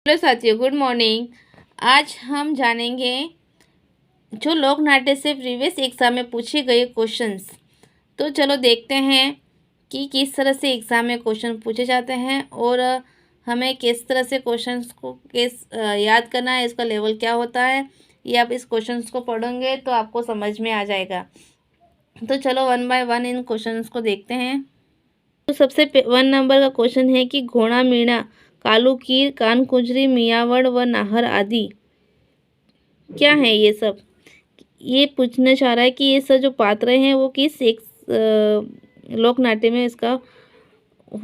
Hello साथियों, good morning. आज हम जानेंगे जो लोक नाट्य से प्रीवियस एग्जाम में पूछे गए क्वेश्चंस। तो चलो देखते हैं कि किस तरह से एग्ज़ाम में क्वेश्चन पूछे जाते हैं और हमें किस तरह से क्वेश्चंस को याद करना है, इसका लेवल क्या होता है। ये आप इस क्वेश्चंस को पढ़ोगे तो आपको समझ में आ जाएगा। तो चलो one by one in questions को देखते हैं। तो सबसे 1 नंबर का क्वेश्चन है कि घोड़ा मीणा, कालूकीर, कानकुजरी, मियावड़ व नाहर आदि क्या है ये सब। ये पूछना चाह रहा है कि ये सब जो पात्र हैं वो किस एक लोक नाट्य में इसका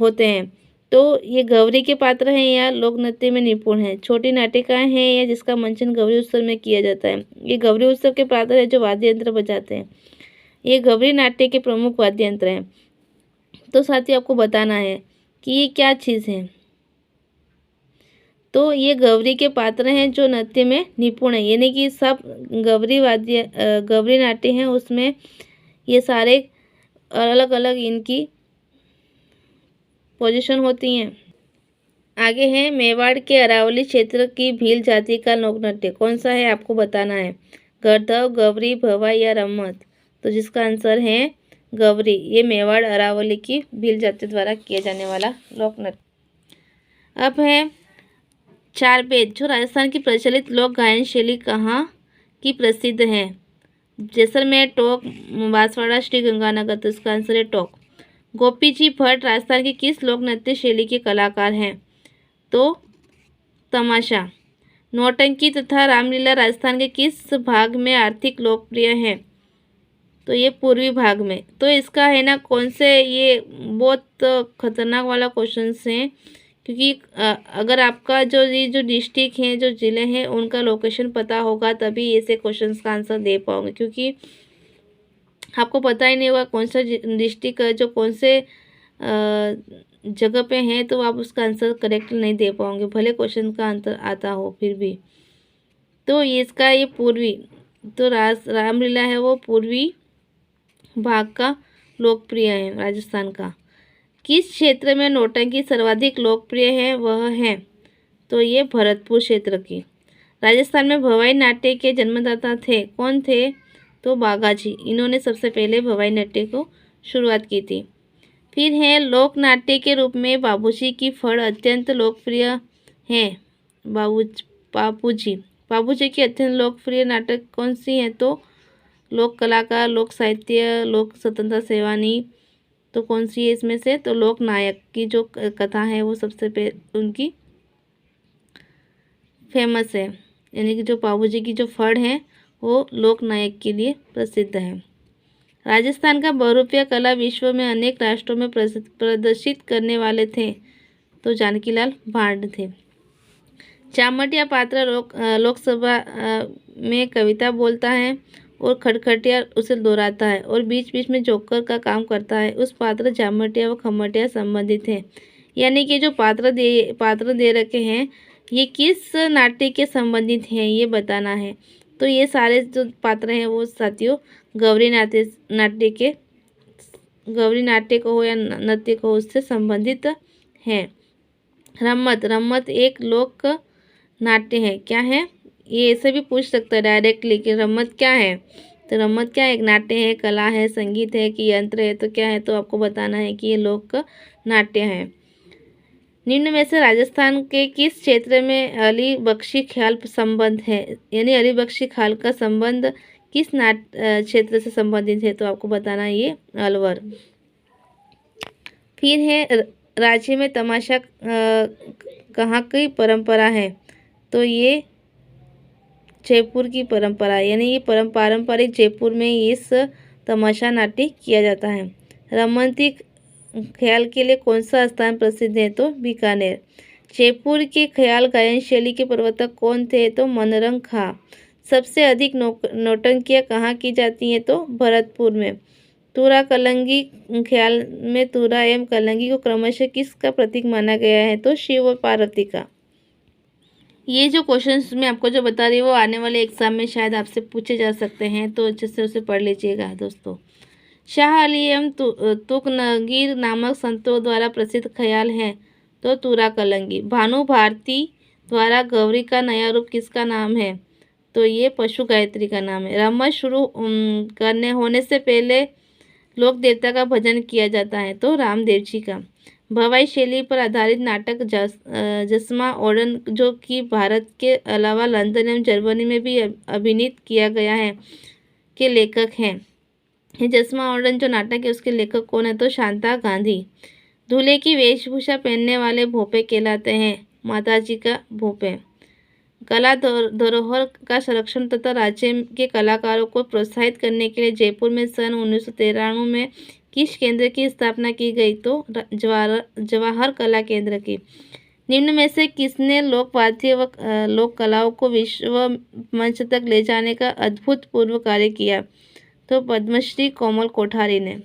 होते हैं। तो ये गौरी के पात्र हैं या लोक नृत्य में निपुण हैं, छोटी नाटिकाएं हैं या जिसका मंचन गौरी उत्सव में किया जाता है। ये गौरी उत्सव के पात्र है जो वाद्य यंत्र बजाते हैं। ये गौरी नाट्य के प्रमुख वाद्य यंत्र हैं। तो साथियों आपको बताना है कि ये क्या चीज़ है। तो ये गौरी के पात्र हैं जो नृत्य में निपुण है, यानी कि सब गौरी नाट्य हैं उसमें ये सारे अलग अलग इनकी पोजीशन होती हैं। आगे है मेवाड़ के अरावली क्षेत्र की भील जाति का लोक नृत्य कौन सा है, आपको बताना है। गरधव, गौरी, भवा या रम्मत। तो जिसका आंसर है गौरी। ये मेवाड़ अरावली की भील जाति द्वारा किया जाने वाला लोक नृत्य। अब है चार बेद, जो राजस्थान की प्रचलित लोक गायन शैली कहाँ की प्रसिद्ध है। जैसलमेर, टोंक, बांसवाड़ा, श्री गंगानगर। तो इसका आंसर है टोंक। गोपी जी भट्ट राजस्थान की किस लोक नृत्य शैली के कलाकार हैं। तो तमाशा। नौटंकी तथा रामलीला राजस्थान के किस भाग में आर्थिक लोकप्रिय है। तो ये पूर्वी भाग में। तो इसका है ना कौन से, ये बहुत खतरनाक वाला क्वेश्चन है, क्योंकि अगर आपका जो डिस्ट्रिक्ट हैं, जो ज़िले हैं, उनका लोकेशन पता होगा तभी ऐसे क्वेश्चंस का आंसर दे पाओगे। क्योंकि आपको पता ही नहीं होगा कौन सा डिस्ट्रिक्ट जो कौन से जगह पे है, तो आप उसका आंसर करेक्ट नहीं दे पाओगे, भले क्वेश्चन का आंसर आता हो फिर भी। तो इसका ये पूर्वी, तो रामलीला है वो पूर्वी भाग का लोकप्रिय है राजस्थान का। किस क्षेत्र में नौटंकी सर्वाधिक लोकप्रिय है, वह है। तो ये भरतपुर क्षेत्र की। राजस्थान में भवाई नाट्य के जन्मदाता थे, कौन थे। तो बागाजी, इन्होंने सबसे पहले भवाई नाट्य को शुरुआत की थी। फिर है लोक नाट्य के रूप में बाबूजी की फड़ अत्यंत लोकप्रिय है। बाबूजी बाबूजी की अत्यंत लोकप्रिय नाटक कौन सी है। तो लोक कलाकार, लोक साहित्य, लोक स्वतंत्रता सेनानी। तो कौन सी है इसमें से। तो लोक नायक की जो कथा है वो सबसे उनकी फेमस है, यानी कि जो बाबूजी की जो फड़ है वो लोक नायक के लिए प्रसिद्ध है। राजस्थान का बहुरूपिया कला विश्व में अनेक राष्ट्रों में प्रदर्शित करने वाले थे। तो जानकीलाल भांड थे। चामटिया पात्र लोकसभा में कविता बोलता है और खटखटिया उसे दोहराता है और बीच बीच में जोकर का काम करता है। उस पात्र जामटिया व खमटिया संबंधित है, यानी कि जो पात्र दे रखे हैं ये किस नाट्य के संबंधित हैं, ये बताना है। तो ये सारे जो पात्र हैं वो साथियों गौरी नाट्य को हो या नृत्य को उससे संबंधित हैं। रम्मत एक लोक नाट्य है, क्या है। ये ऐसे भी पूछ सकता है डायरेक्टली कि रम्मत क्या है। तो रम्मत क्या है, एक नाट्य है, कला है, संगीत है कि यंत्र है। तो क्या है, तो आपको बताना है कि ये लोक नाट्य है। निम्न में से राजस्थान के किस क्षेत्र में अली बख्शी ख्याल संबंध है, यानी अली बख्शी ख्याल का संबंध किस क्षेत्र से संबंधित है। तो आपको बताना है ये अलवर। फिर है राज्य में तमाशा कहाँ की परंपरा है। तो ये जयपुर की परंपरा, यानी ये पारंपरिक जयपुर में इस तमाशा नाट्य किया जाता है। रोमांटिक ख्याल के लिए कौन सा स्थान प्रसिद्ध है। तो बीकानेर। जयपुर के ख्याल गायन शैली के प्रवर्तक कौन थे। तो मनरंग खां। सबसे अधिक नौटंकियाँ कहाँ की जाती हैं। तो भरतपुर में। तूरा कलंगी ख्याल में तूरा एवं कलंगी को क्रमशः किसका प्रतीक माना गया है। तो शिव और पार्वती का। ये जो क्वेश्चंस मैं आपको जो बता रही हूँ वो आने वाले एग्जाम में शायद आपसे पूछे जा सकते हैं, तो अच्छे से उसे पढ़ लीजिएगा दोस्तों। शाह अली एवं तुकनगीर नामक संतों द्वारा प्रसिद्ध ख्याल है। तो तूरा कलंगी। भानु भारती द्वारा गौरी का नया रूप किसका नाम है? तो ये पशु गायत्री का नाम है। रमत शुरू करने होने से पहले लोक देवता का भजन किया जाता है, तो रामदेव जी का। भवाई शैली पर आधारित नाटक जसमा ओडन, जो कि भारत के अलावा लंदन एवं जर्मनी में भी अभिनीत किया गया है, के लेखक हैं। ये जसमा ओडन जो नाटक है उसके लेखक कौन है? तो शांता गांधी। दूल्हे की वेशभूषा पहनने वाले भोपे कहलाते हैं, माताजी का भोपे। कला धरोहर का संरक्षण तथा राज्य के कलाकारों को प्रोत्साहित करने के लिए जयपुर में सन 1993 में किस केंद्र की स्थापना की गई? तो जवाहर कला केंद्र की। निम्न में से किसने लोकवाद्य व लोक कलाओं को विश्व मंच तक ले जाने का अद्भुतपूर्व कार्य किया? तो पद्मश्री कोमल कोठारी ने।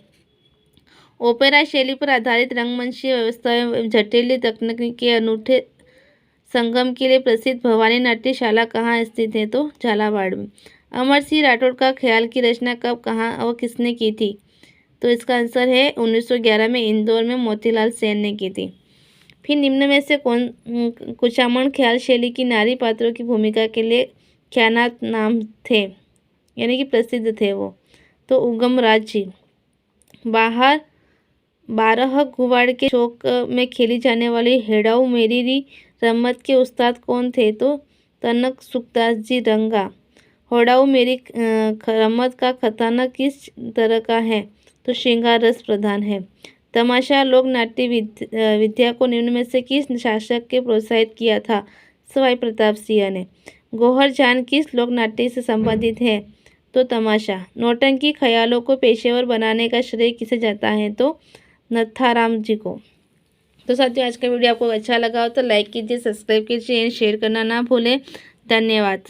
ओपेरा शैली पर आधारित रंगमंचीय व्यवस्थाएं एवं जटिल तकनीक के अनूठे संगम के लिए प्रसिद्ध भवानी नाट्यशाला कहाँ स्थित है? तो झालावाड़ में। अमर सिंह राठौड़ का ख्याल की रचना कब, कहाँ और किसने की थी? तो इसका आंसर है 1911 में इंदौर में मोतीलाल सेन ने की थी। फिर निम्न में से कौन कुचामन ख्याल शैली की नारी पात्रों की भूमिका के लिए ख्यानात नाम थे, यानी कि प्रसिद्ध थे वो? तो उगम राज जी। 12 गुवाड़ के चौक में खेली जाने वाली हेड़ाऊ मेरी रमत के उस्ताद कौन थे? तो तनक सुखदास जी रंगा। होड़ाऊ मेरी रमत का कथानक किस तरह का है? तो श्रृंगार रस प्रधान है। तमाशा लोक नाट्य विद्या को निम्न में से किस शासक के प्रोत्साहित किया था? सवाई प्रताप सिंह ने। गौहर जान किस लोक नाट्य से संबंधित है? तो तमाशा। नौटंकी ख्यालों को पेशेवर बनाने का श्रेय किसे जाता है? तो नत्थाराम जी को। तो साथियों, आज का वीडियो आपको अच्छा लगा हो तो लाइक कीजिए, सब्सक्राइब कीजिए एंड शेयर करना ना भूलें। धन्यवाद।